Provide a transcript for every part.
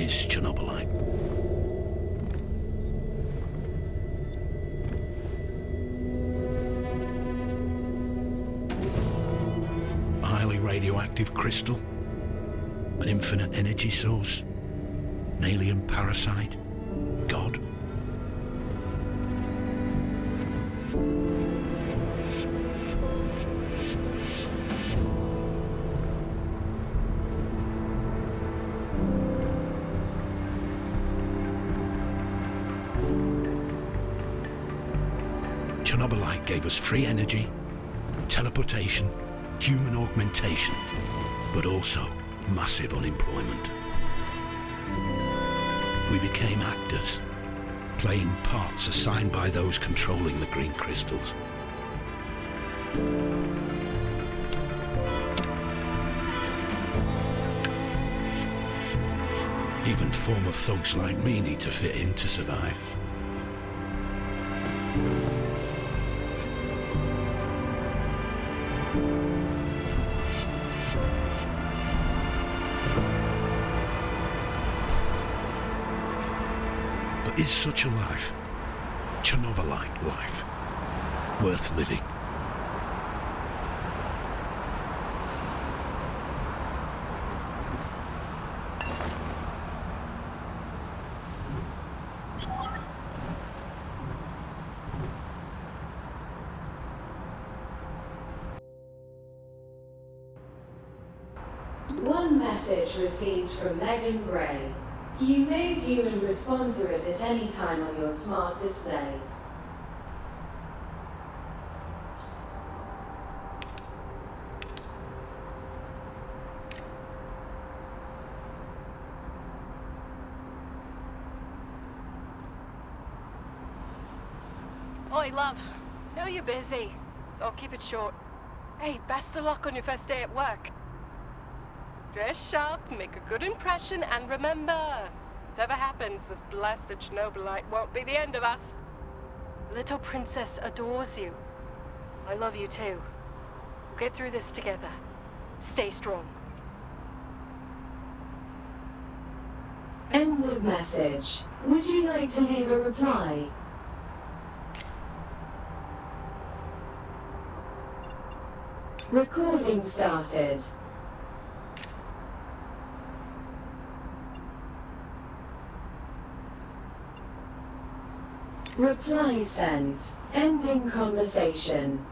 is Chernobylite. A highly radioactive crystal, an infinite energy source, an alien parasite, God. Chernobylite gave us free energy, teleportation, human augmentation, but also massive unemployment. We became actors, playing parts assigned by those controlling the green crystals. Even former thugs like me need to fit in to survive. But is such a life, Chernobylite life, worth living? One message received from Megan Gray. You may view and respond to it at any time on your smart display. Oi, love. Know you're busy, so I'll keep it short. Hey, best of luck on your first day at work. Dress sharp, make a good impression, and remember, whatever happens, this blasted Chernobylite won't be the end of us. Little princess adores you. I love you too. We'll get through this together. Stay strong. End of message. Would you like to leave a reply? Recording started. Reply sent. Ending conversation.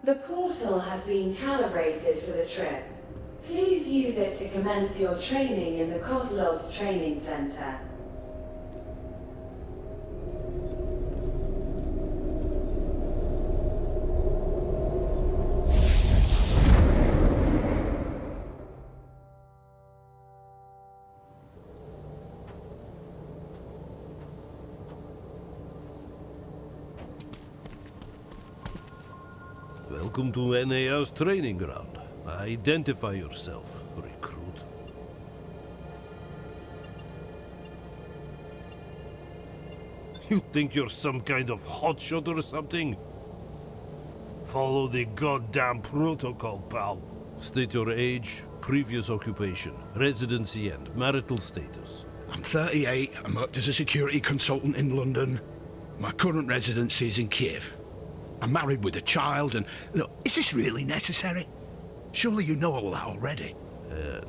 The portal has been calibrated for the trip. Please use it to commence your training in the Kozlov's Training Center. Welcome to NAR's training ground. Identify yourself, recruit. You think you're some kind of hotshot or something? Follow the goddamn protocol, pal. State your age, previous occupation, residency and marital status. I'm 38. I'm worked as a security consultant in London. My current residency is in Kiev. I'm married with a child and... Look, is this really necessary? Surely you know all that already.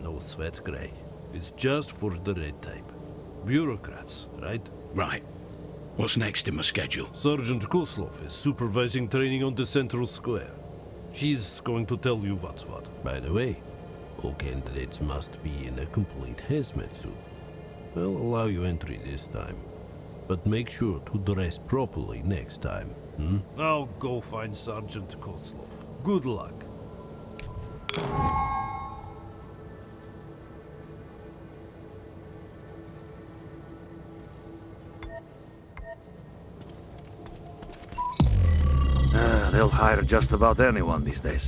No sweat, Grey. It's just for the red tape. Bureaucrats, right? Right. What's next in my schedule? Sergeant Koslov is supervising training on the Central Square. She's going to tell you what's what. By the way, all candidates must be in a complete hazmat suit. We'll allow you entry this time, but make sure to dress properly next time. Now go find Sergeant Koslov. Good luck. They'll hire just about anyone these days.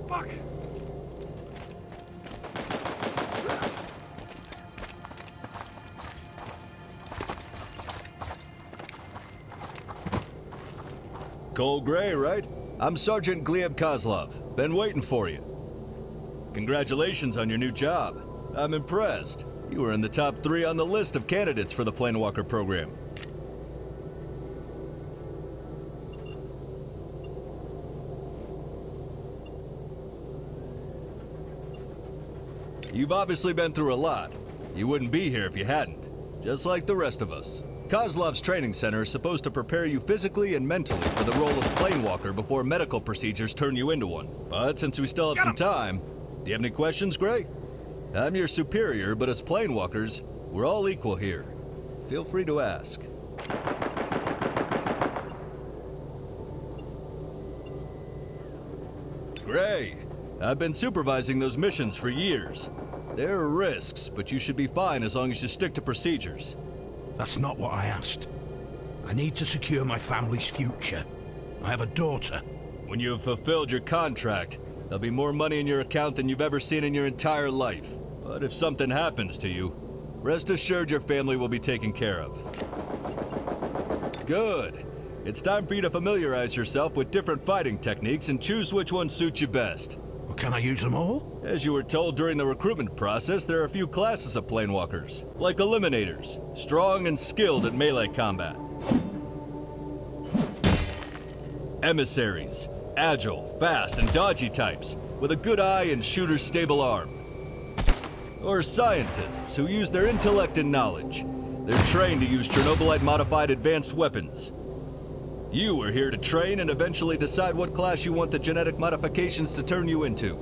Fuck! Cole Gray, right? I'm Sergeant Gleb Kozlov. Been waiting for you. Congratulations on your new job. I'm impressed. You were in the top 3 on the list of candidates for the Planewalker program. You've obviously been through a lot. You wouldn't be here if you hadn't. Just like the rest of us. Kozlov's training center is supposed to prepare you physically and mentally for the role of Planewalker before medical procedures turn you into one. But since we still have some time, do you have any questions, Gray? I'm your superior, but as Planewalkers, we're all equal here. Feel free to ask. Gray, I've been supervising those missions for years. There are risks, but you should be fine as long as you stick to procedures. That's not what I asked. I need to secure my family's future. I have a daughter. When you have fulfilled your contract, there'll be more money in your account than you've ever seen in your entire life. But if something happens to you, rest assured your family will be taken care of. Good. It's time for you to familiarize yourself with different fighting techniques and choose which one suits you best. Well, can I use them all? As you were told during the recruitment process, there are a few classes of Planewalkers, like Eliminators, strong and skilled at melee combat. Emissaries, agile, fast, and dodgy types, with a good eye and shooter's stable arm. Or scientists, who use their intellect and knowledge. They're trained to use Chernobylite-modified advanced weapons. You are here to train and eventually decide what class you want the genetic modifications to turn you into.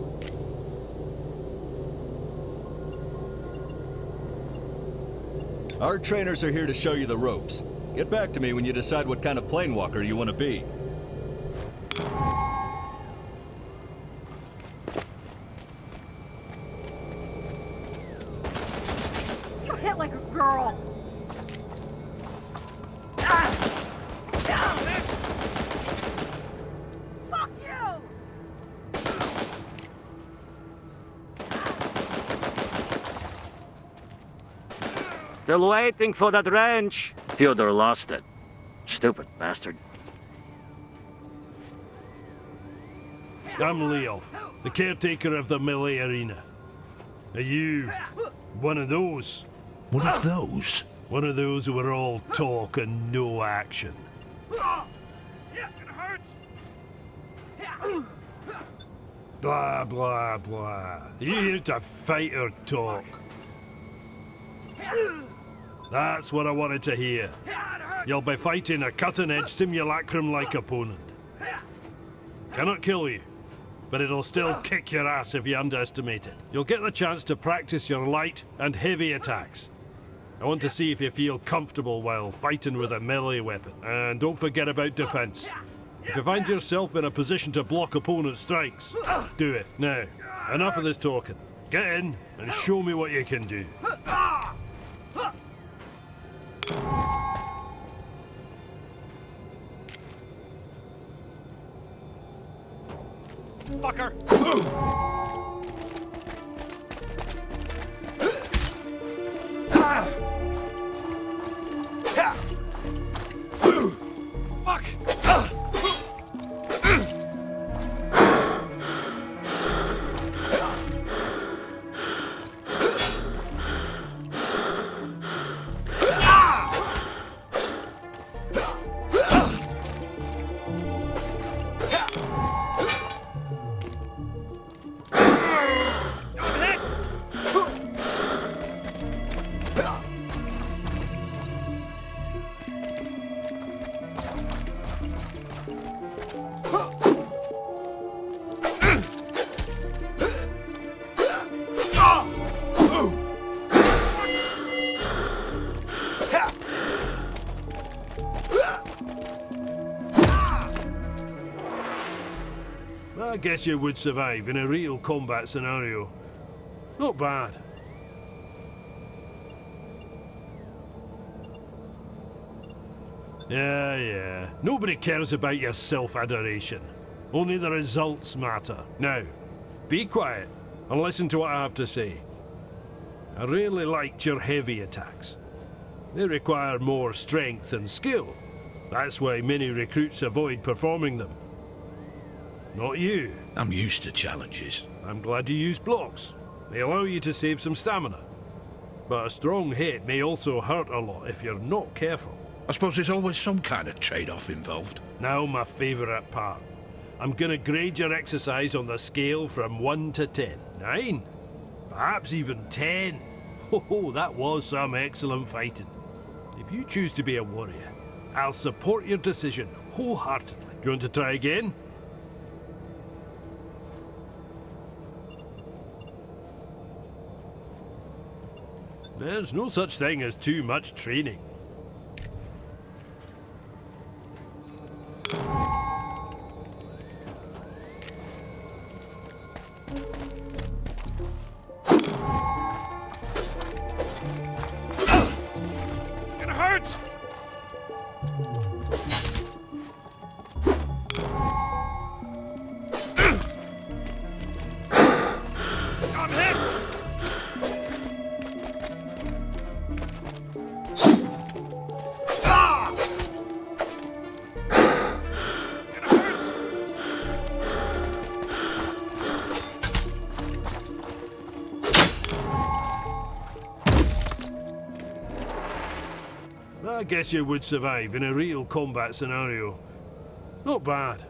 Our trainers are here to show you the ropes. Get back to me when you decide what kind of Planewalker you want to be. You hit like a girl. Fuck you! Still waiting for that wrench. Fyodor lost it. Stupid bastard. I'm Leov, the caretaker of the melee arena. Are you one of those? One of those? One of those who are all talk and no action? Blah, blah, blah. Are you here to fight or talk? That's what I wanted to hear. You'll be fighting a cutting-edge simulacrum-like opponent. Cannot kill you, but it'll still kick your ass if you underestimate it. You'll get the chance to practice your light and heavy attacks. I want to see if you feel comfortable while fighting with a melee weapon. And don't forget about defense. If you find yourself in a position to block opponent strikes, do it. Now, enough of this talking. Get in and show me what you can do. Fucker! Fuck! I guess you would survive in a real combat scenario. Not bad. Yeah. Nobody cares about your self-adoration. Only the results matter. Now, be quiet and listen to what I have to say. I really liked your heavy attacks. They require more strength and skill. That's why many recruits avoid performing them. Not you. I'm used to challenges. I'm glad you used blocks. They allow you to save some stamina. But a strong hit may also hurt a lot if you're not careful. I suppose there's always some kind of trade-off involved. Now my favourite part. I'm gonna grade your exercise on the scale from 1 to 10. 9? Perhaps even 10. Oh, that was some excellent fighting. If you choose to be a warrior, I'll support your decision wholeheartedly. Do you want to try again? There's no such thing as too much training. It hurts! I'm hit! I guess you would survive in a real combat scenario. Not bad.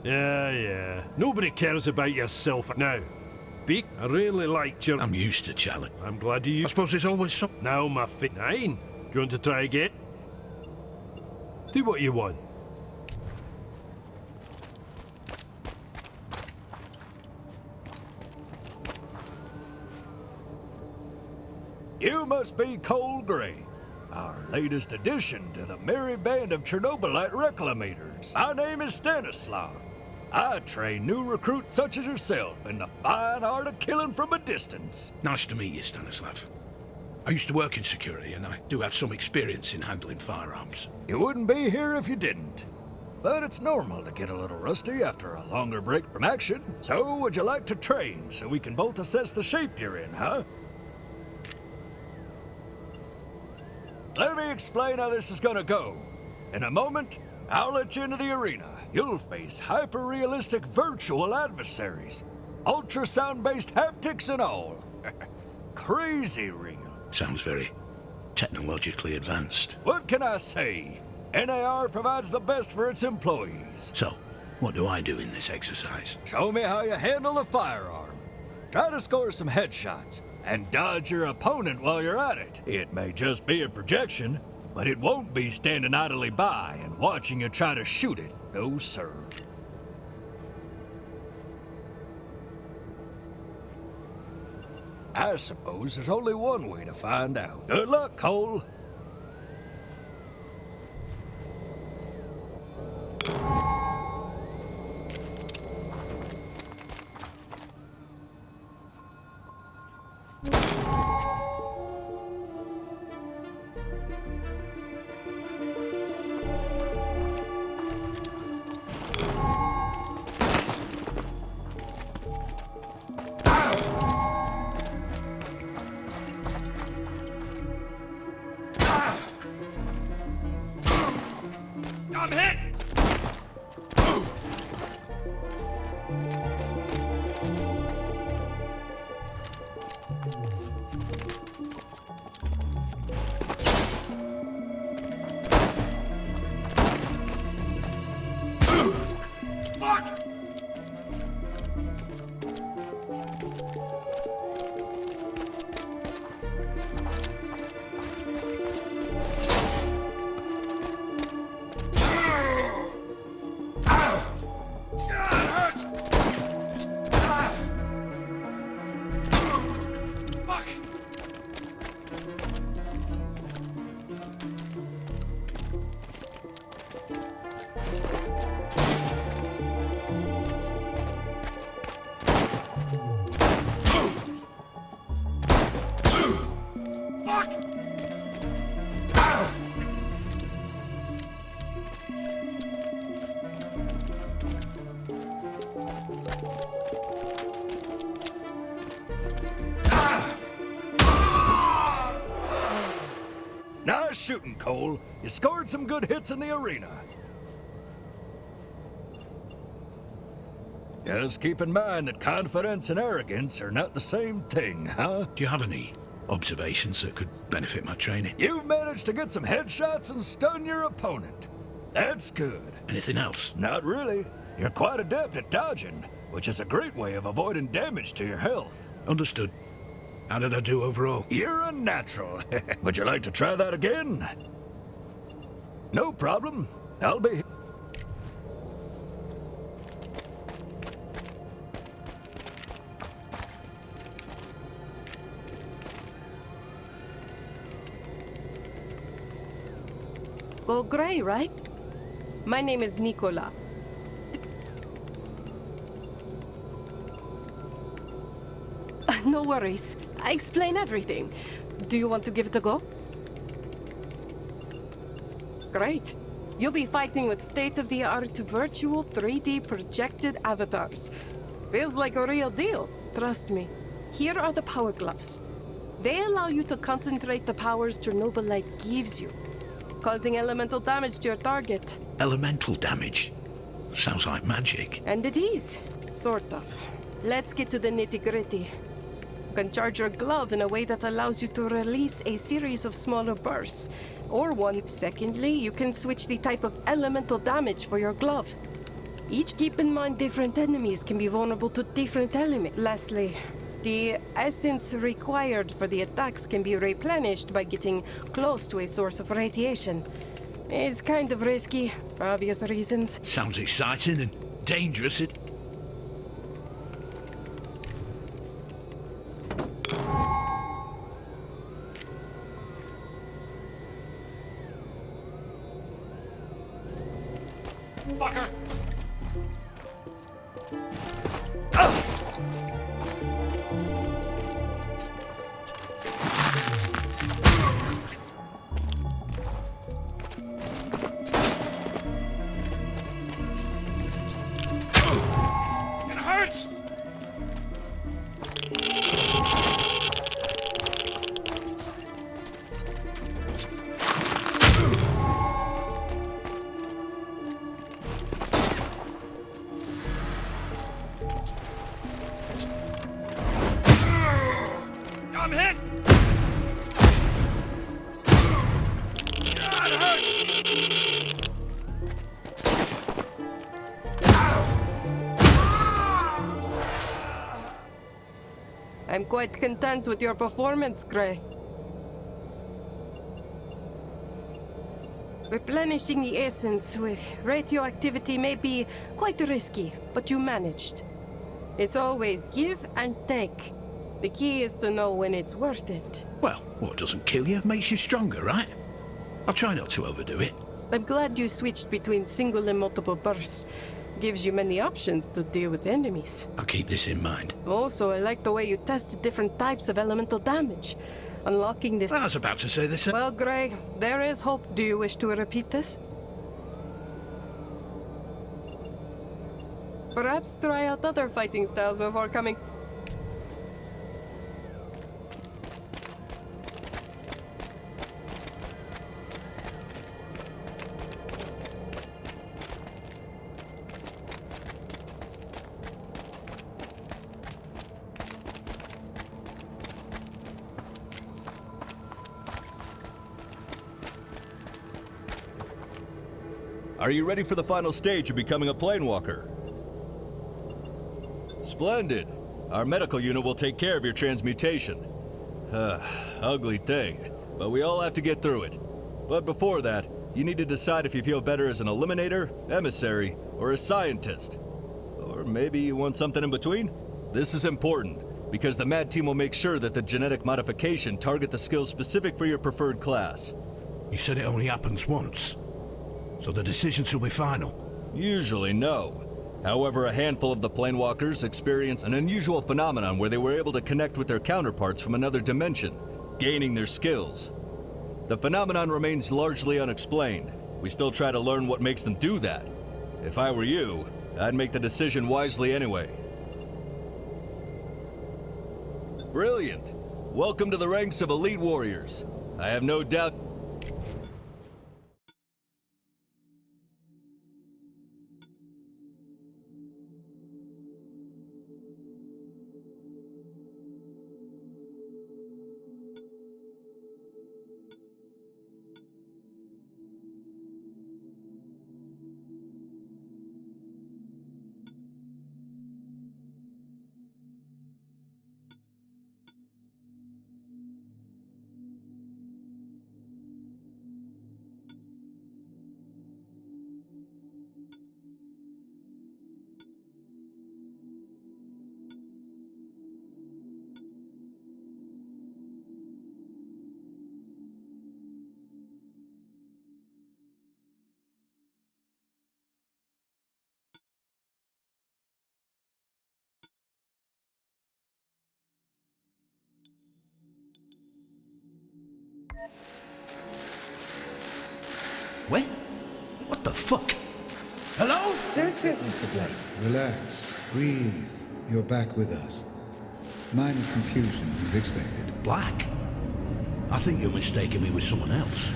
Yeah. Nobody cares about yourself now. I really liked your... I'm used to challenge. I'm glad you I used... suppose there's always some... Now my 9. Do you want to try again? Do what you want. You must be Cole Gray, our latest addition to the merry band of Chernobylite reclamators. My name is Stanislav. I train new recruits such as yourself in the fine art of killing from a distance. Nice to meet you, Stanislav. I used to work in security, and I do have some experience in handling firearms. You wouldn't be here if you didn't. But it's normal to get a little rusty after a longer break from action. So, would you like to train so we can both assess the shape you're in, huh? Let me explain how this is gonna go. In a moment, I'll let you into the arena. You'll face hyper-realistic virtual adversaries. Ultrasound-based haptics and all. Crazy real. Sounds very technologically advanced. What can I say? NAR provides the best for its employees. So, what do I do in this exercise? Show me how you handle the firearm. Try to score some headshots and dodge your opponent while you're at it. It may just be a projection, but it won't be standing idly by and watching you try to shoot it. No, sir. I suppose there's only one way to find out. Good luck, Cole. I'm hit! Fuck! Nice shooting, Cole. You scored some good hits in the arena. Just keep in mind that confidence and arrogance are not the same thing, huh? Do you have any observations that could benefit my training? You've managed to get some headshots and stun your opponent. That's good. Anything else? Not really. You're quite adept at dodging, which is a great way of avoiding damage to your health. Understood. How did I do overall? You're a natural. Would you like to try that again? No problem. I'll be... Go gray, right? My name is Nicola. No worries. I explain everything. Do you want to give it a go? Great. You'll be fighting with state-of-the-art virtual 3D projected avatars. Feels like a real deal. Trust me. Here are the power gloves. They allow you to concentrate the powers Chernobylite gives you, causing elemental damage to your target. Elemental damage? Sounds like magic. And it is. Sort of. Let's get to the nitty-gritty. You can charge your glove in a way that allows you to release a series of smaller bursts. Or one. Secondly, you can switch the type of elemental damage for your glove. Each keep in mind different enemies can be vulnerable to different elements. Lastly, the essence required for the attacks can be replenished by getting close to a source of radiation. It's kind of risky, for obvious reasons. Sounds exciting and dangerous. Fucker! It hurts! I'm hit! God, it hurts! I'm quite content with your performance, Gray. Replenishing the essence with radioactivity may be quite risky, but you managed. It's always give and take. The key is to know when it's worth it. Well, what doesn't kill you makes you stronger, right? I'll try not to overdo it. I'm glad you switched between single and multiple bursts. Gives you many options to deal with enemies. I'll keep this in mind. Also, I like the way you tested different types of elemental damage. Unlocking this... I was about to say the same. Well, Gray, there is hope. Do you wish to repeat this? Perhaps try out other fighting styles before coming... Are you ready for the final stage of becoming a planewalker? Splendid. Our medical unit will take care of your transmutation. Ugly thing, but we all have to get through it. But before that, you need to decide if you feel better as an eliminator, emissary, or a scientist. Or maybe you want something in between? This is important, because the MAD team will make sure that the genetic modification target the skills specific for your preferred class. You said it only happens once. So the decisions will be final. Usually, no. However, a handful of the planewalkers experience an unusual phenomenon where they were able to connect with their counterparts from another dimension, gaining their skills. The phenomenon remains largely unexplained. We still try to learn what makes them do that. If I were you, I'd make the decision wisely anyway. Brilliant! Welcome to the ranks of elite warriors. I have no doubt... What? What the fuck? Hello? That's it, Mr. Blake. Relax. Breathe. You're back with us. Minor confusion is expected. Black? I think you're mistaking me with someone else.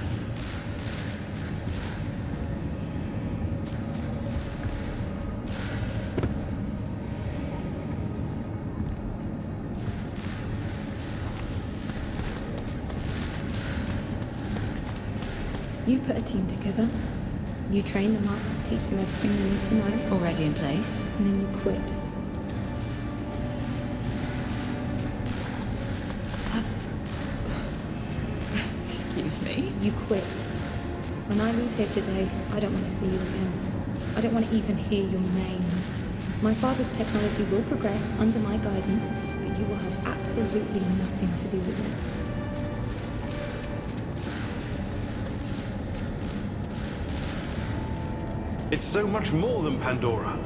You put a team together, you train them up, teach them everything they need to know. Already in place? And then you quit. Excuse me? You quit. When I leave here today, I don't want to see you again. I don't want to even hear your name. My father's technology will progress under my guidance, but you will have absolutely nothing to do with it. It's so much more than Pandora.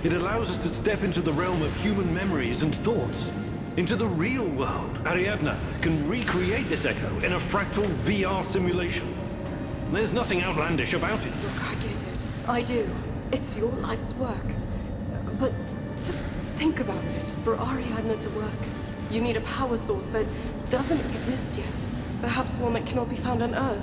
It allows us to step into the realm of human memories and thoughts. Into the real world. Ariadna can recreate this echo in a fractal VR simulation. There's nothing outlandish about it. Look, I get it. I do. It's your life's work. But just think about it. For Ariadna to work, you need a power source that doesn't exist yet. Perhaps one that cannot be found on Earth.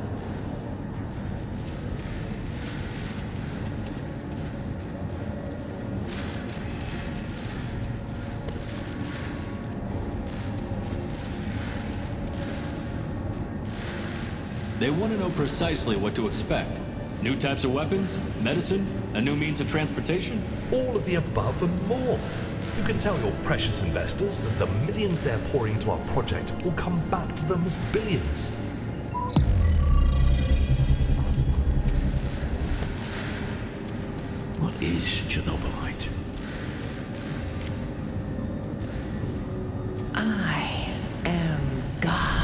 They want to know precisely what to expect. New types of weapons, medicine, a new means of transportation. All of the above and more. You can tell your precious investors that the millions they're pouring into our project will come back to them as billions. What is Chernobylite? I am God.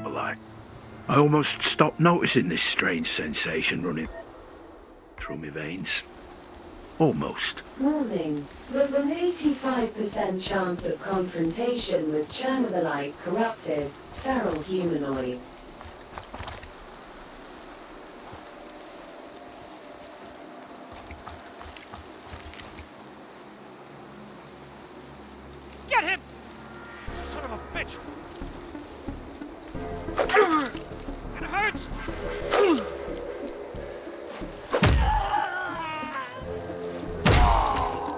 Chernobylite. I almost stopped noticing this strange sensation running through my veins. Almost. Warning. There's an 85% chance of confrontation with Chernobylite corrupted, feral humanoids. Get him! Son of a bitch! It hurts!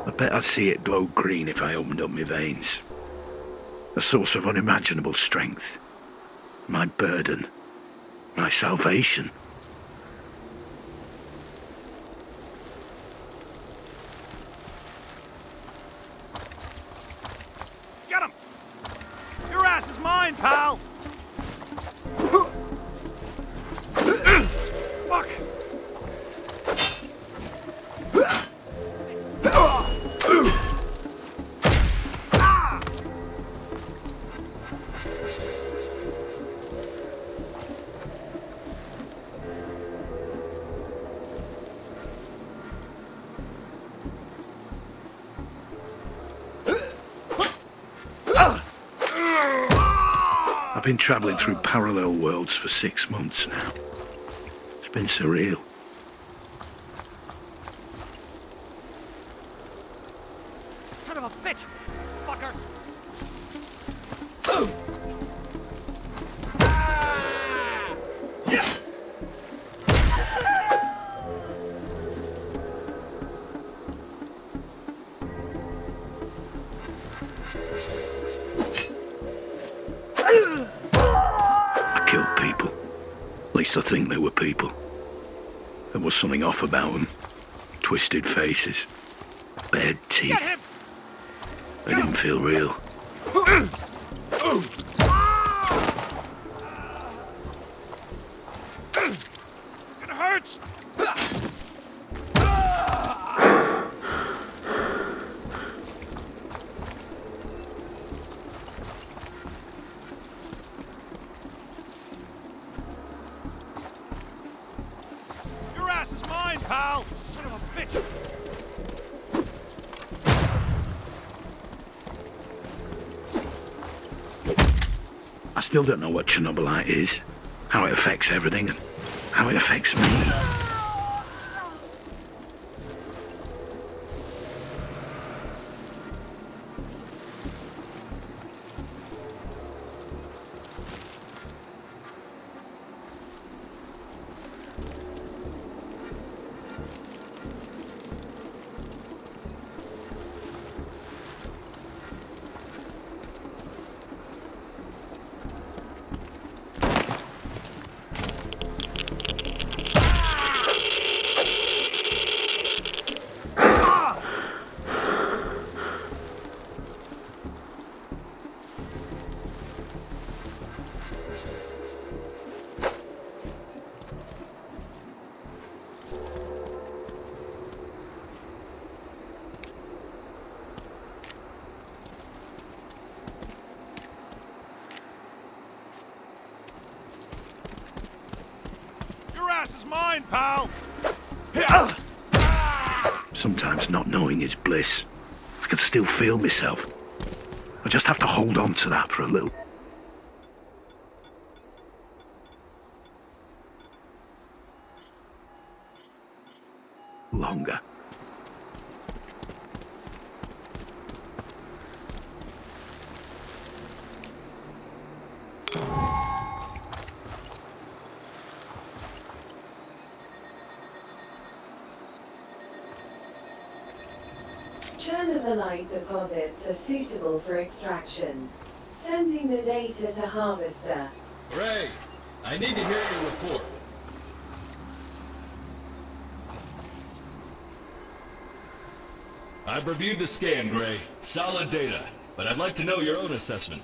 I bet I'd see it glow green if I opened up my veins. A source of unimaginable strength. My burden. My salvation. Get him! Your ass is mine, pal! Fuck! I've been travelling through parallel worlds for 6 months now. It's been surreal. Son of a bitch! Fucker! I killed people. At least I think they were people. There was something off about them. Twisted faces. Bared teeth. They didn't feel real. It hurts! Your ass is mine, pal! Son of a bitch! I still don't know what Chernobylite is, how it affects everything, and how it affects me. Your ass is mine, pal! Sometimes not knowing is bliss. I can still feel myself. I just have to hold on to that for a little longer. Chernobylite deposits are suitable for extraction. Sending the data to Harvester. Ray, I need to hear your report. I've reviewed the scan, Gray. Solid data. But I'd like to know your own assessment.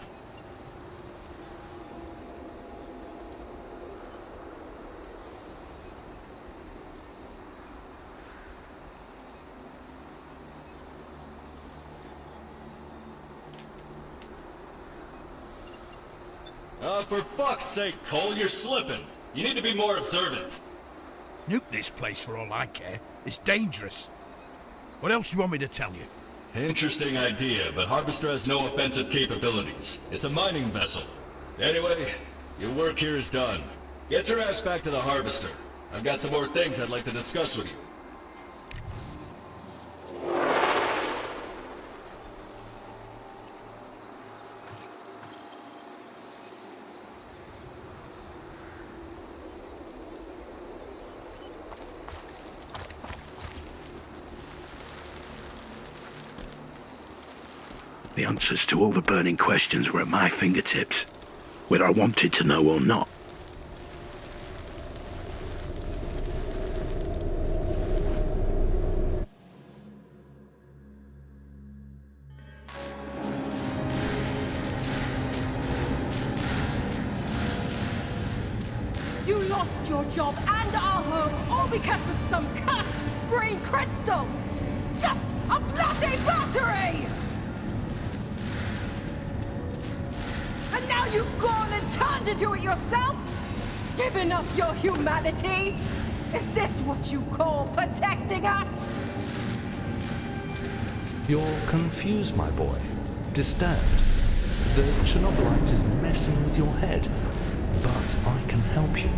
For fuck's sake, Cole, you're slipping. You need to be more observant. Nuke this place for all I care. It's dangerous. What else do you want me to tell you? Interesting idea, but Harvester has no offensive capabilities. It's a mining vessel. Anyway, your work here is done. Get your ass back to the Harvester. I've got some more things I'd like to discuss with you. The answers to all the burning questions were at my fingertips, whether I wanted to know or not. You lost your job and our home, all because of some cursed green crystal! Just a bloody battery! And now you've gone and turned into it yourself? Given up your humanity? Is this what you call protecting us? You're confused, my boy. Disturbed. The Chernobylite is messing with your head, but I can help you.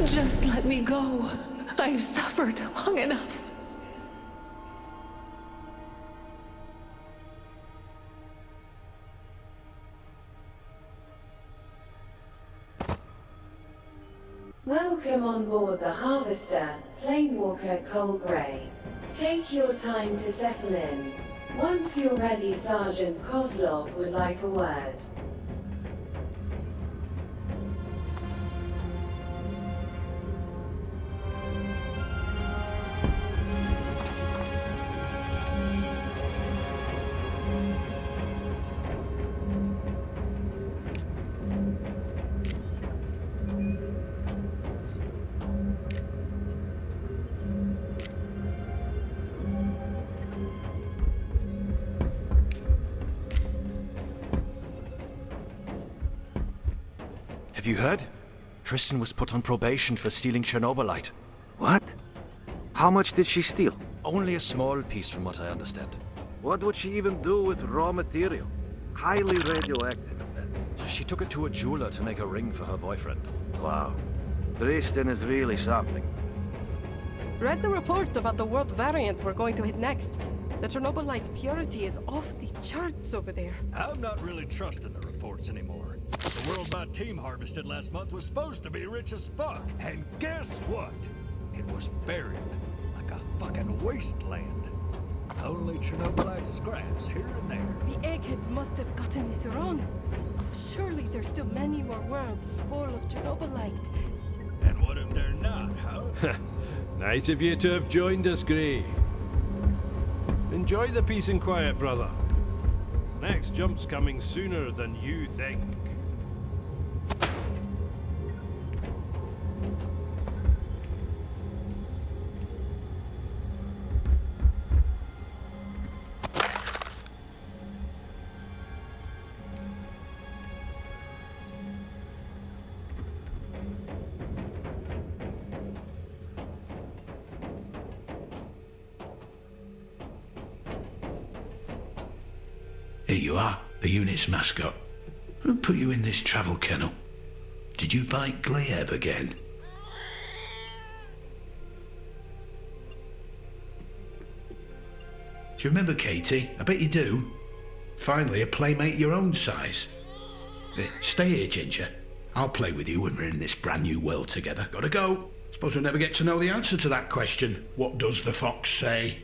Just let me go. I've suffered long enough. Welcome on board the Harvester, Planewalker Cole Gray. Take your time to settle in. Once you're ready, Sergeant Kozlov would like a word. Have you heard? Tristan was put on probation for stealing Chernobylite. What? How much did she steal? Only a small piece from what I understand. What would she even do with raw material? Highly radioactive. She took it to a jeweler to make a ring for her boyfriend. Wow. Tristan is really something. Read the report about the world variant we're going to hit next. The Chernobylite purity is off the charts over there. I'm not really trusting the reports anymore. The world my team harvested last month was supposed to be rich as fuck. And guess what? It was buried like a fucking wasteland. Only Chernobylite scraps here and there. The eggheads must have gotten this wrong. Surely there's still many more worlds full of Chernobylite. And what if they're not, huh? Nice of you to have joined us, Gray. Enjoy the peace and quiet, brother. Next jump's coming sooner than you think. Here you are, the unit's mascot. Who put you in this travel kennel? Did you bite Gleb again? Do you remember Katie? I bet you do. Finally, a playmate your own size. Stay here, Ginger. I'll play with you when we're in this brand new world together. Gotta go. Suppose we'll never get to know the answer to that question. What does the fox say?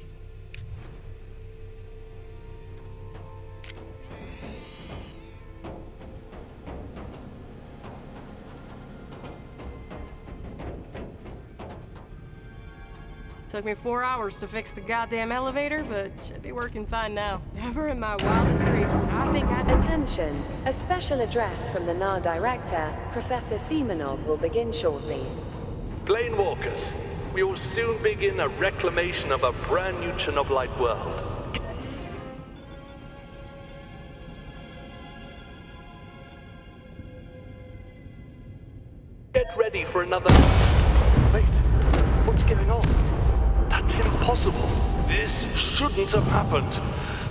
Took me 4 hours to fix the goddamn elevator, but should be working fine now. Never in my wildest dreams did I think I'd... Attention! A special address from the NAR Director, Professor Semenov, will begin shortly. Planewalkers, we will soon begin a reclamation of a brand new Chernobylite world. Get ready for another... Wait, what's going on? That's impossible. This shouldn't have happened.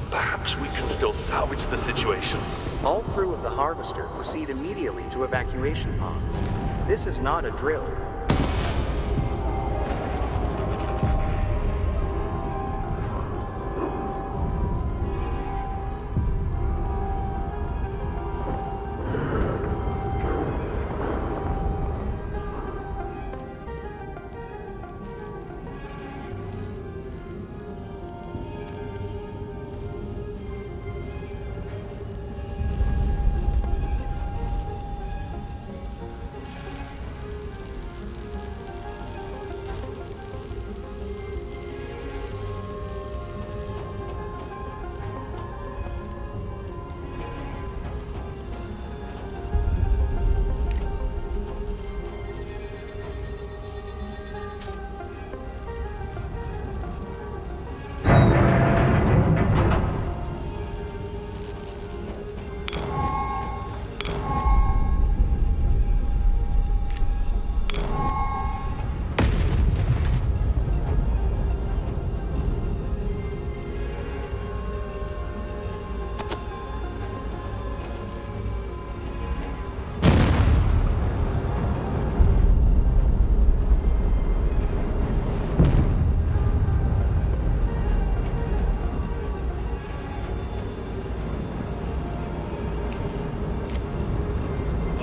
Perhaps we can still salvage the situation. All crew of the Harvester proceed immediately to evacuation pods. This is not a drill.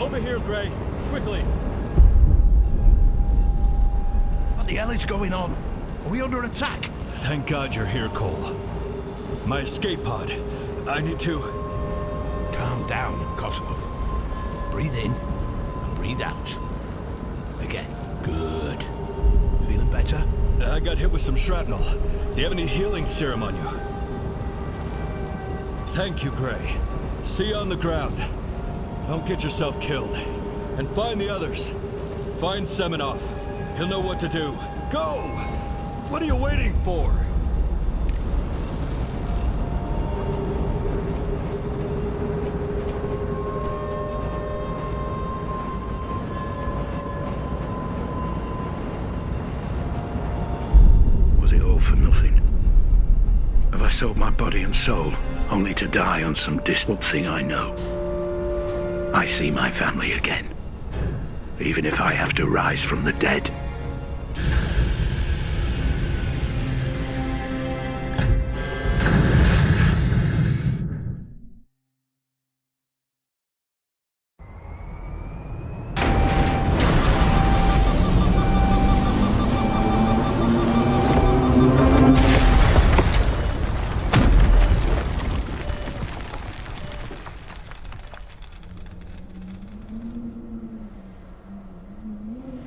Over here, Gray. Quickly. What the hell is going on? Are we under attack? Thank God you're here, Cole. My escape pod. I need to... Calm down, Kozlov. Breathe in and breathe out. Again. Good. Feeling better? I got hit with some shrapnel. Do you have any healing serum on you? Thank you, Gray. See you on the ground. Don't get yourself killed. And find the others. Find Semenov. He'll know what to do. Go! What are you waiting for? Was it all for nothing? Have I sold my body and soul only to die on some distant thing I know? I see my family again, even if I have to rise from the dead.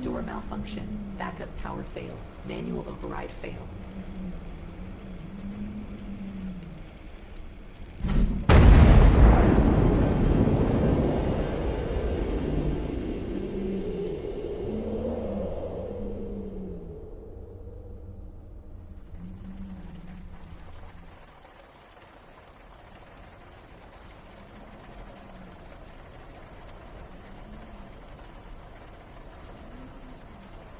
Door malfunction. Backup power fail. Manual override fail.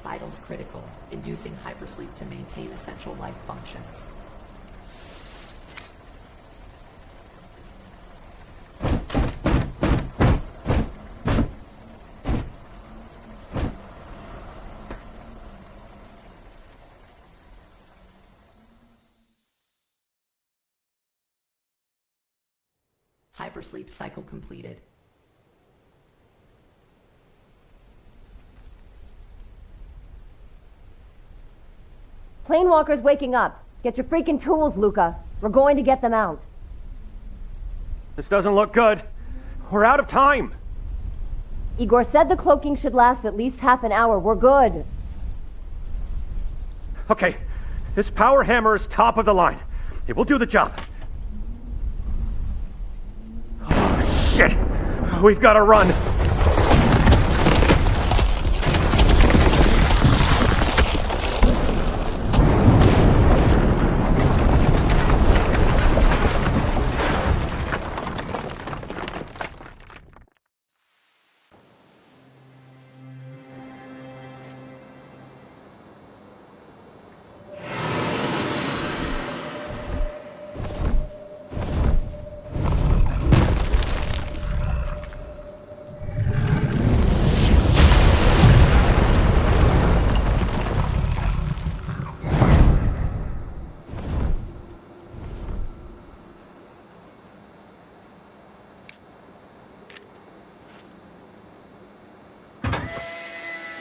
Vitals critical, inducing hypersleep to maintain essential life functions. Hypersleep cycle completed. Planewalker's waking up. Get your freaking tools, Luca. We're going to get them out. This doesn't look good. We're out of time. Igor said the cloaking should last at least half an hour. We're good. Okay, this power hammer is top of the line. It will do the job. Oh, shit! We've got to run.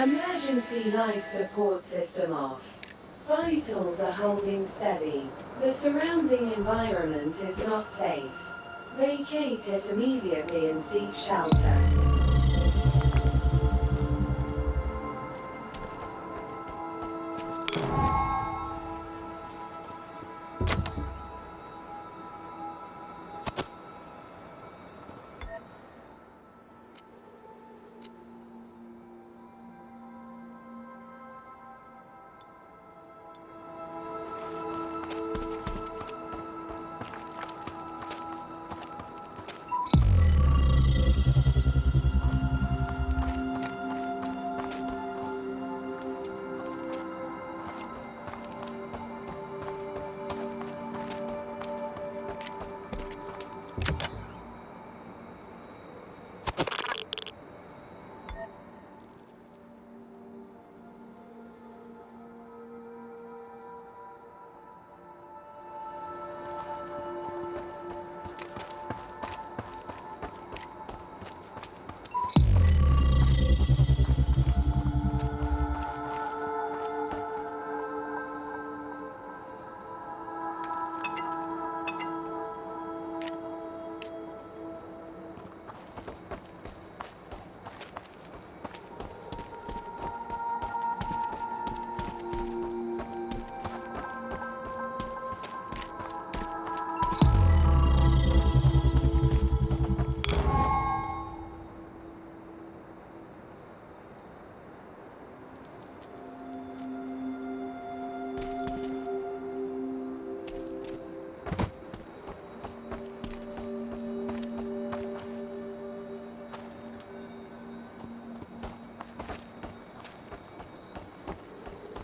Emergency life support system off. Vitals are holding steady. The surrounding environment is not safe. Vacate it immediately and seek shelter.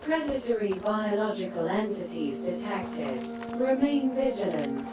Predatory biological entities detected. Remain vigilant.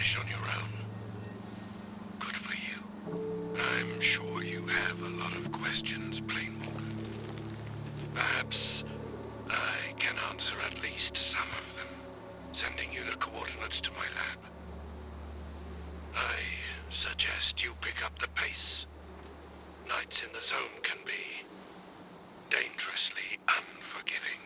finish on your own. Good for you. I'm sure you have a lot of questions, Planewalker. Perhaps I can answer at least some of them, sending you the coordinates to my lab. I suggest you pick up the pace. Nights in the zone can be dangerously unforgiving.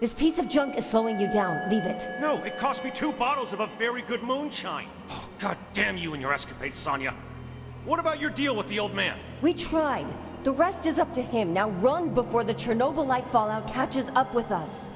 This piece of junk is slowing you down. Leave it. No, it cost me 2 bottles of a very good moonshine. Oh, God damn you and your escapades, Sonya. What about your deal with the old man? We tried. The rest is up to him. Now run before the Chernobylite fallout catches up with us.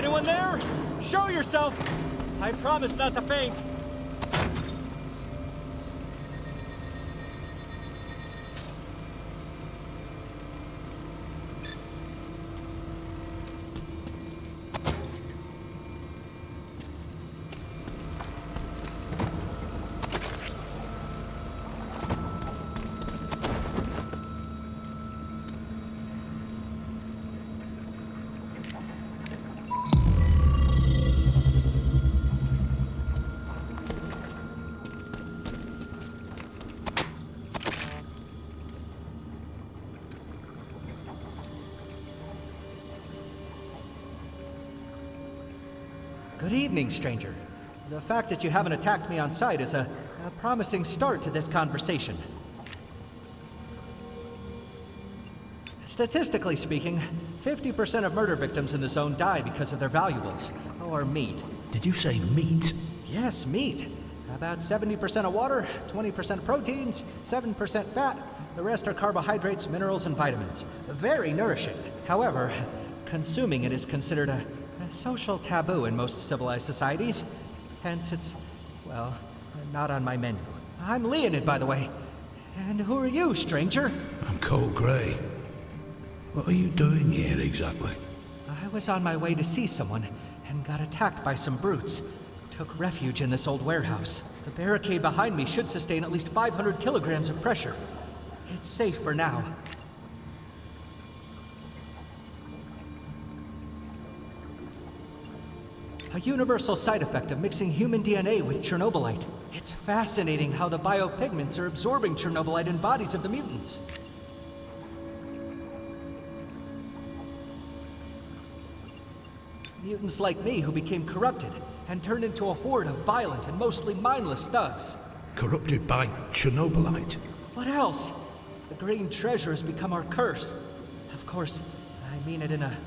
Anyone there? Show yourself! I promise not to faint. Good evening, stranger. The fact that you haven't attacked me on sight is a promising start to this conversation. Statistically speaking, 50% of murder victims in the zone die because of their valuables, or meat. Did you say meat? Yes, meat. About 70% of water, 20% proteins, 7% fat. The rest are carbohydrates, minerals, and vitamins. Very nourishing. However, consuming it is considered a social taboo in most civilized societies. Hence, it's, well, not on my menu. I'm Leonid, by the way. And who are you, stranger? I'm Cole Gray. What are you doing here, exactly? I was on my way to see someone and got attacked by some brutes. Took refuge in this old warehouse. The barricade behind me should sustain at least 500 kilograms of pressure. It's safe for now. A universal side effect of mixing human DNA with Chernobylite. It's fascinating how the biopigments are absorbing Chernobylite in bodies of the mutants. Mutants like me who became corrupted and turned into a horde of violent and mostly mindless thugs. Corrupted by Chernobylite? What else? The green treasure has become our curse. Of course, I mean it in a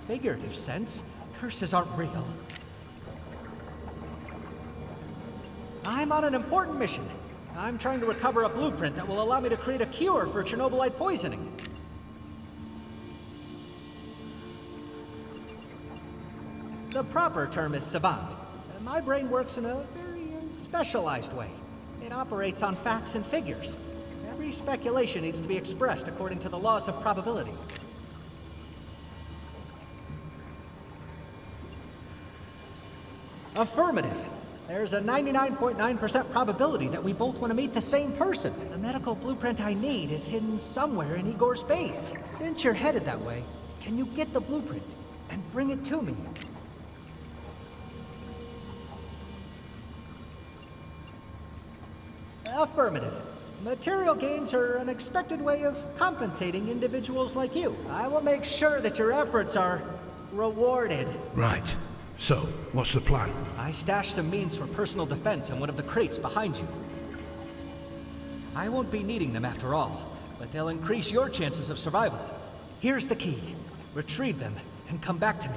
figurative sense. Curses aren't real. I'm on an important mission. I'm trying to recover a blueprint that will allow me to create a cure for Chernobylite poisoning. The proper term is savant. My brain works in a very specialized way. It operates on facts and figures. Every speculation needs to be expressed according to the laws of probability. Affirmative. There's a 99.9% probability that we both want to meet the same person. The medical blueprint I need is hidden somewhere in Igor's base. Since you're headed that way, can you get the blueprint and bring it to me? Affirmative. Material gains are an expected way of compensating individuals like you. I will make sure that your efforts are rewarded. Right. So, what's the plan? I stashed some means for personal defense in one of the crates behind you. I won't be needing them after all, but they'll increase your chances of survival. Here's the key. Retrieve them and come back to me.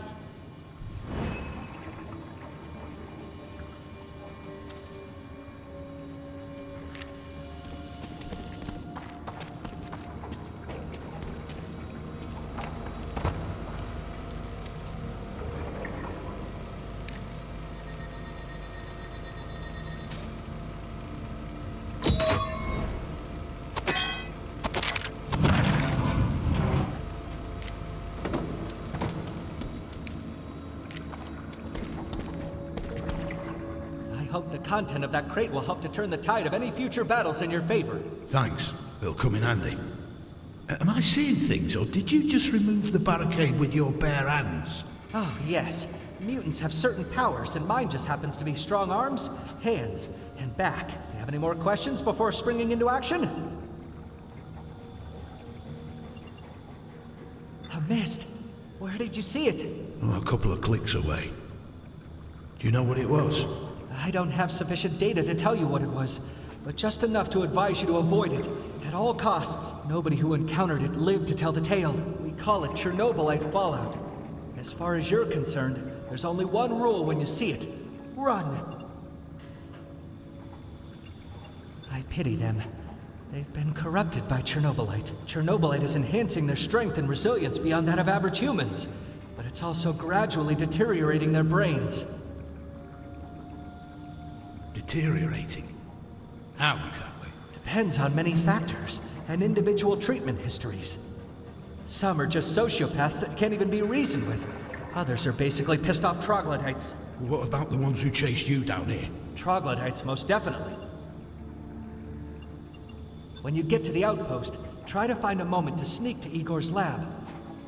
I hope the content of that crate will help to turn the tide of any future battles in your favor. Thanks. They'll come in handy. Am I seeing things, or did you just remove the barricade with your bare hands? Oh, yes. Mutants have certain powers, and mine just happens to be strong arms, hands, and back. Do you have any more questions before springing into action? A mist. Where did you see it? Oh, a couple of clicks away. Do you know what it was? I don't have sufficient data to tell you what it was, but just enough to advise you to avoid it at all costs. Nobody who encountered it lived to tell the tale. We call it Chernobylite fallout. As far as you're concerned, there's only one rule when you see it. Run! I pity them. They've been corrupted by Chernobylite. Chernobylite is enhancing their strength and resilience beyond that of average humans. But it's also gradually deteriorating their brains. Deteriorating? How exactly? Depends on many factors and individual treatment histories. Some are just sociopaths that can't even be reasoned with. Others are basically pissed off troglodytes. What about the ones who chased you down here? Troglodytes, most definitely. When you get to the outpost, try to find a moment to sneak to Igor's lab.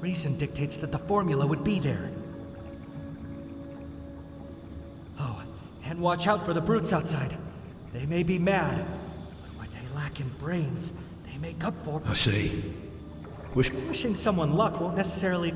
Reason dictates that the formula would be there. Oh, and watch out for the brutes outside. They may be mad, but what they lack in brains, they make up for. I see. Wishing someone luck won't necessarily...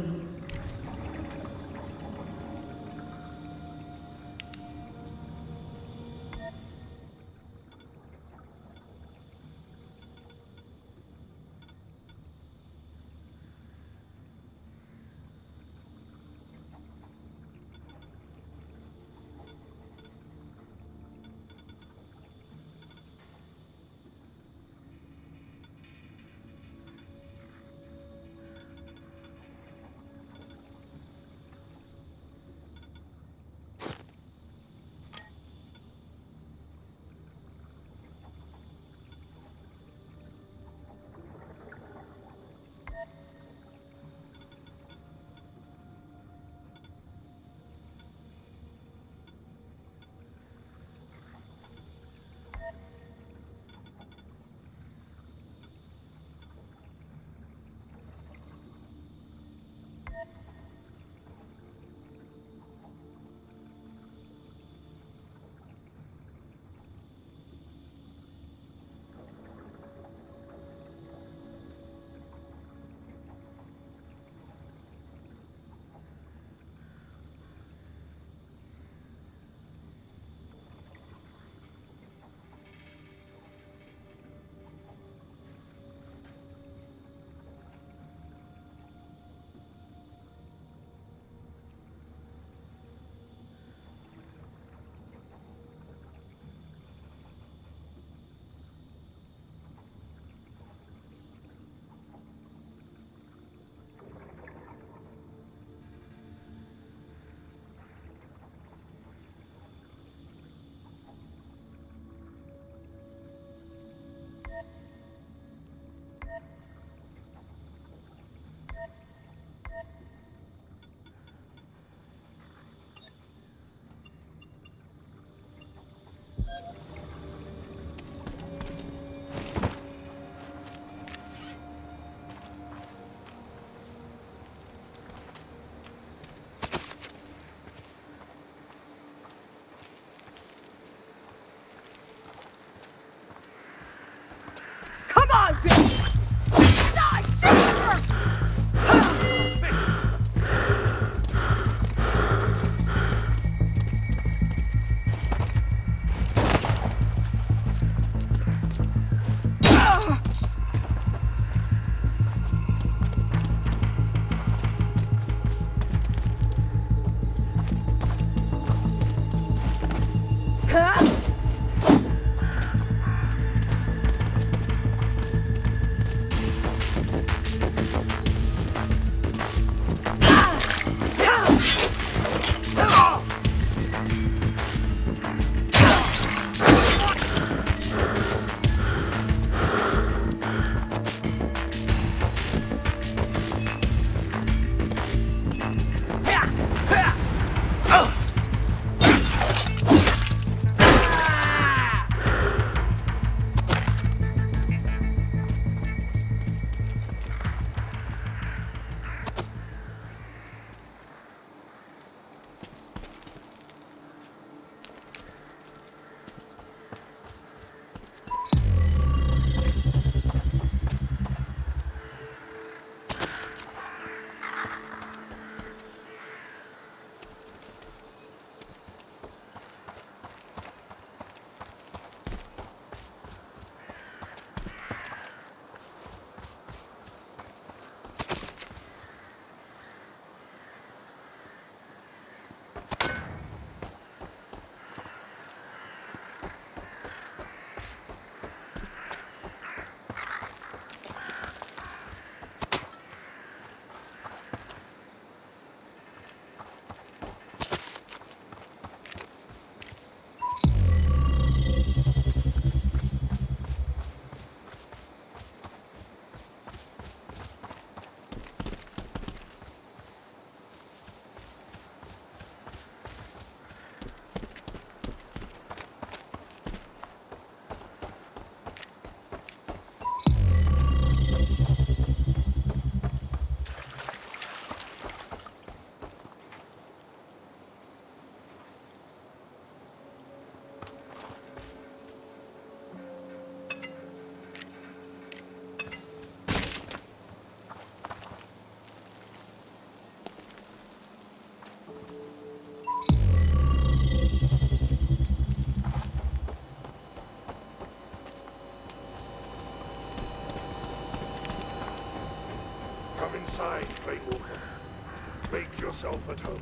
yourself at home.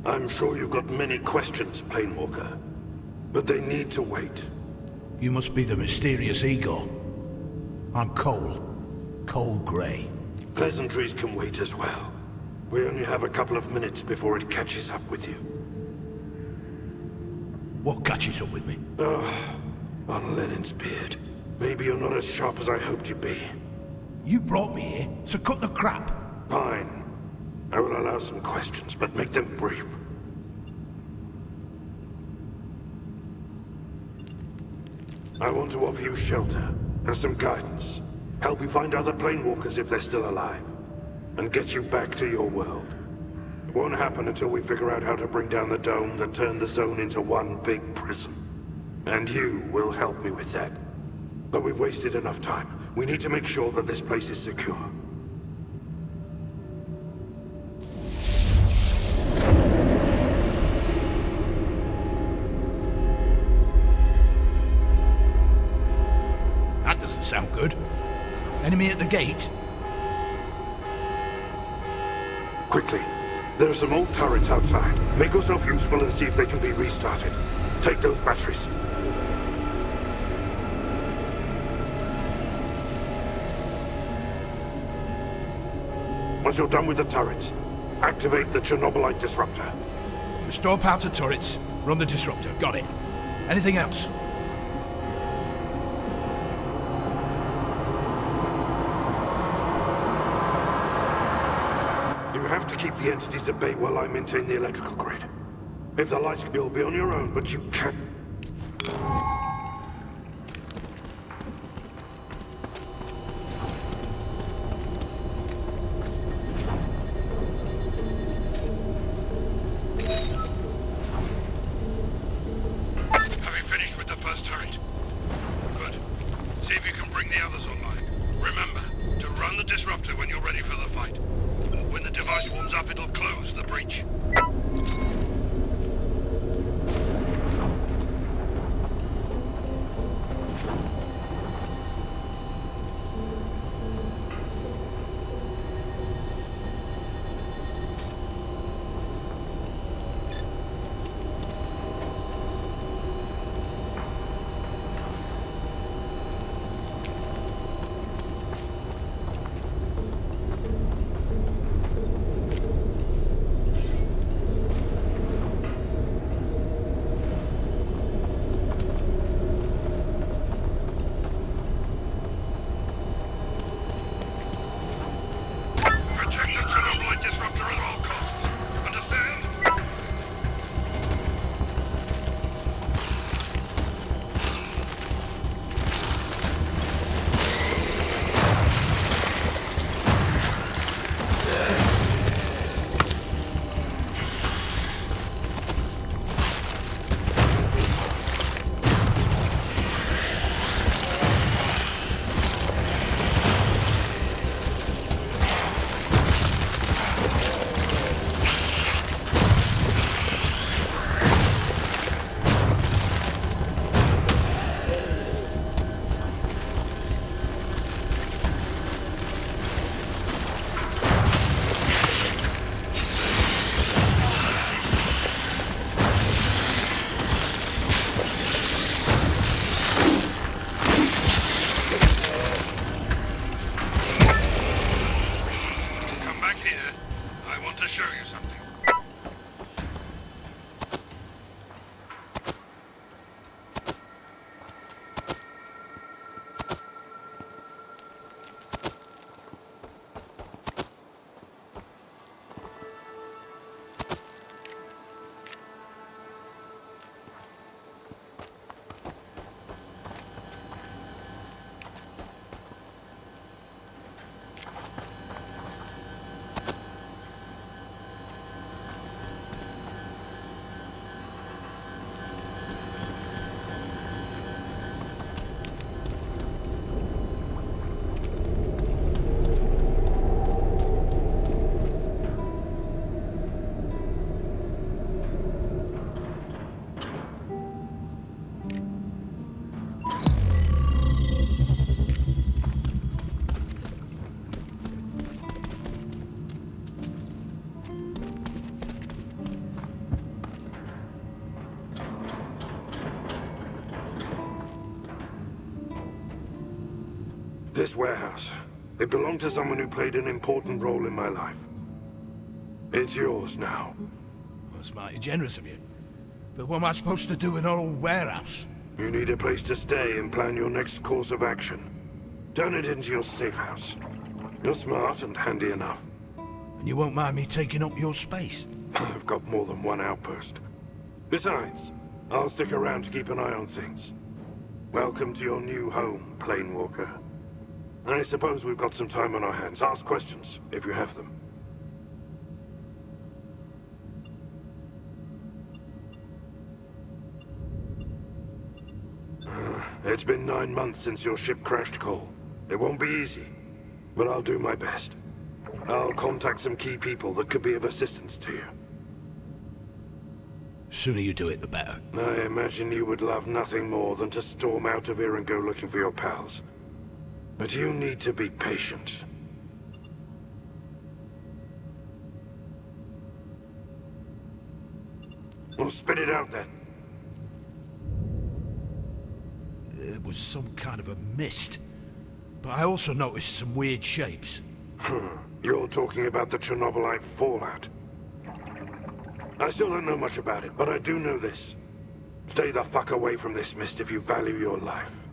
I'm sure you've got many questions, Planewalker, but they need to wait. You must be the mysterious Igor. I'm Cole. Cole Gray. Pleasantries can wait as well. We only have a couple of minutes before it catches up with you. What catches up with me? On Lenin's beard. Maybe you're not as sharp as I hoped you'd be. You brought me here, so cut the crap. Fine. I will allow some questions, but make them brief. I want to offer you shelter and some guidance. Help you find other Planewalkers if they're still alive. And get you back to your world. It won't happen until we figure out how to bring down the dome that turned the zone into one big prison. And you will help me with that. But we've wasted enough time. We need to make sure that this place is secure. That doesn't sound good. Enemy at the gate? Quickly. There are some old turrets outside. Make yourself useful and see if they can be restarted. Take those batteries. Once you're done with the turrets, activate the Chernobylite disruptor. Restore power to turrets. Run the disruptor. Got it. Anything else? You have to keep the entities at bay while I maintain the electrical grid. If the lights, you'll be on your own, but you can't. Have you finished with the first turret? Good. See if you can bring the others online. Remember, to run the disruptor when you're ready for the fight. When the device warms up, it'll close the breach. Protect the Chernobylite disruptor at all costs. Understand? Come back here. I want to show you something. This warehouse. It belonged to someone who played an important role in my life. It's yours now. That's mighty generous of you. But what am I supposed to do in an old warehouse? You need a place to stay and plan your next course of action. Turn it into your safe house. You're smart and handy enough. And you won't mind me taking up your space? I've got more than one outpost. Besides, I'll stick around to keep an eye on things. Welcome to your new home, Planewalker. I suppose we've got some time on our hands. Ask questions, if you have them. It's been 9 months since your ship crashed, Cole. It won't be easy, but I'll do my best. I'll contact some key people that could be of assistance to you. The sooner you do it, the better. I imagine you would love nothing more than to storm out of here and go looking for your pals. But you need to be patient. Well, spit it out then. It was some kind of a mist. But I also noticed some weird shapes. You're talking about the Chernobylite fallout. I still don't know much about it, but I do know this. Stay the fuck away from this mist if you value your life.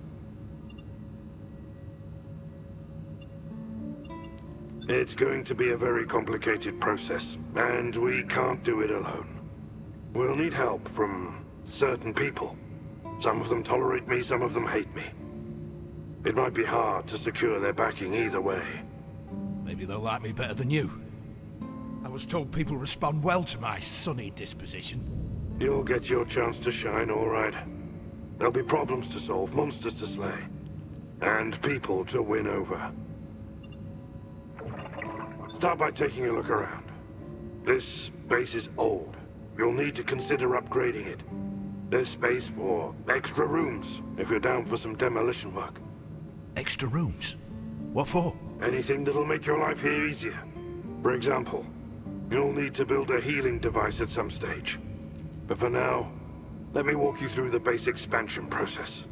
It's going to be a very complicated process, and we can't do it alone. We'll need help from certain people. Some of them tolerate me, some of them hate me. It might be hard to secure their backing either way. Maybe they'll like me better than you. I was told people respond well to my sunny disposition. You'll get your chance to shine, all right. There'll be problems to solve, monsters to slay, and people to win over. Start by taking a look around. This base is old. You'll need to consider upgrading it. There's space for extra rooms, if you're down for some demolition work. Extra rooms? What for? Anything that'll make your life here easier. For example, you'll need to build a healing device at some stage. But for now, let me walk you through the base expansion process.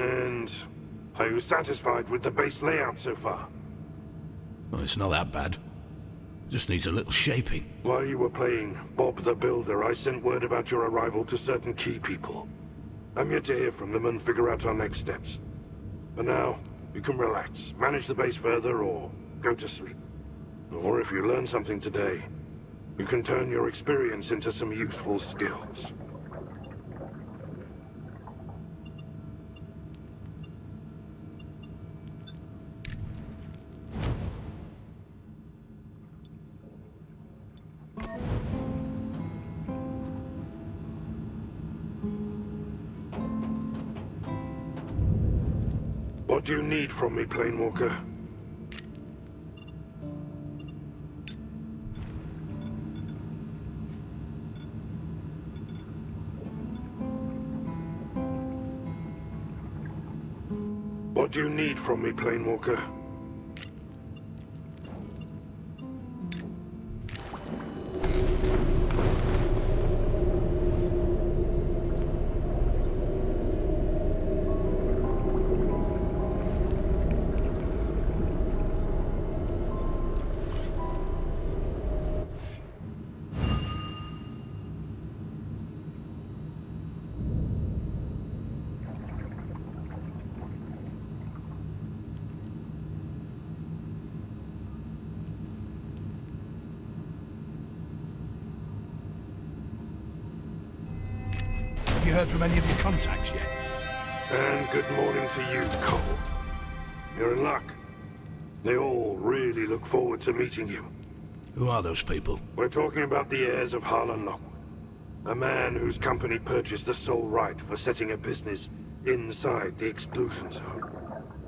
And are you satisfied with the base layout so far? Well, it's not that bad. Just needs a little shaping. While you were playing Bob the Builder, I sent word about your arrival to certain key people. I'm yet to hear from them and figure out our next steps. For now, you can relax, manage the base further, or go to sleep. Or if you learn something today, you can turn your experience into some useful skills. What do you need from me, Planewalker? What do you need from me, Planewalker? Have you heard from any of your contacts yet? And good morning to you, Cole. You're in luck. They all really look forward to meeting you. Who are those people? We're talking about the heirs of Harlan Lockwood. A man whose company purchased the sole right for setting a business inside the exclusion zone.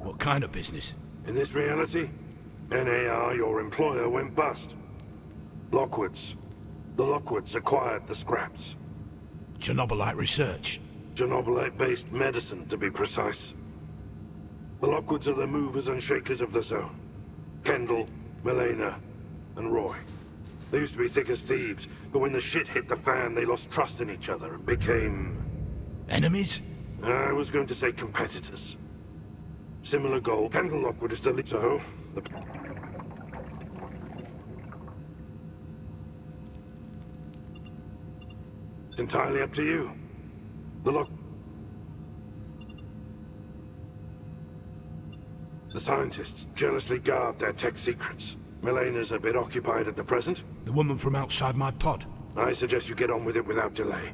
What kind of business? In this reality, NAR, your employer, went bust. Lockwoods. The Lockwoods acquired the scraps. Chernobylite research. Chernobylite-based medicine, to be precise. The Lockwoods are the movers and shakers of the zone. Kendall, Milena, and Roy. They used to be thick as thieves, but when the shit hit the fan, they lost trust in each other and became... Enemies? I was going to say competitors. Similar goal. Kendall Lockwood is still... So... It's entirely up to you. The scientists jealously guard their tech secrets. Milena's a bit occupied at the present. The woman from outside my pod. I suggest you get on with it without delay.